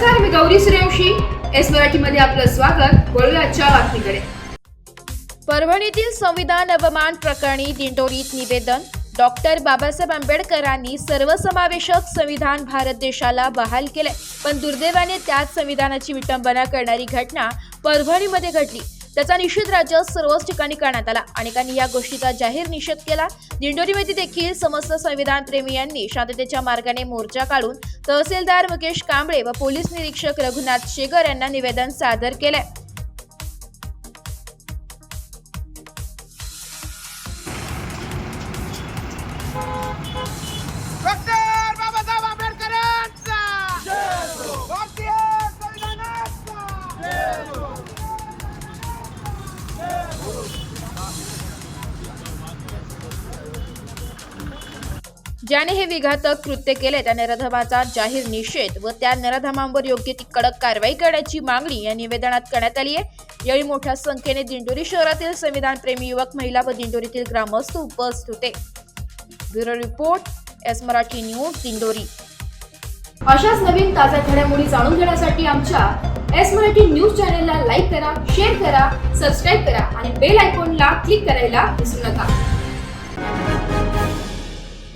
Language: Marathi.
नमस्कार, मी गौरी सूर्यवंशी. एस मराठीमध्ये आपलं स्वागत. वळूया आजच्या बातमीकडे. परभणीतील संविधान अवमान प्रकरणी दिंडोरीत निवेदन. डॉक्टर बाबासाहेब आंबेडकरांनी सर्वसमावेशक संविधान भारत देशाला बहाल केले, पण दुर्दैवाने त्याच संविधानाची विटंबना करणारी घटना परभणीमध्ये घडली. त्याचा निषेध राज्यात सर्वच ठिकाणी करण्यात आला. अनेकांनी या गोष्टीचा जाहीर निषेध केला. दिंडोरीमध्ये देखील समस्त संविधान प्रेमीयांनी शांततेच्या मार्गाने मोर्चा काढून तहसीलदार मुकेश कांबळे व पोलीस निरीक्षक रघुनाथ शेगर यांना निवेदन सादर केले. डॉक्टर बाबासाहेब आंबेडकरांचा भारतीय संविधानाचा ज्याने हे विघातक कृत्य केले त्या नराधमाचा जाहीर निषेध व त्या नराधमांवर योग्य ती कडक कारवाई करण्याची मागणी या निवेदनात करण्यात आली आहे. यावेळी मोठ्या संख्येने दिंडोरी शहरातील संविधान प्रेमी युवक, महिला व दिंडोरीतील ग्रामस्थ उपस्थित होते. Bureau report, S Marathi news, Dindori. अशाच नवीन ताज्या घडामोडी जाणून घेण्यासाठी आमच्या एस मराठी न्यूज चॅनलला लाईक करा, शेअर करा, सबस्क्राईब करा आणि बेल आयकॉनला क्लिक करायला विसरू नका.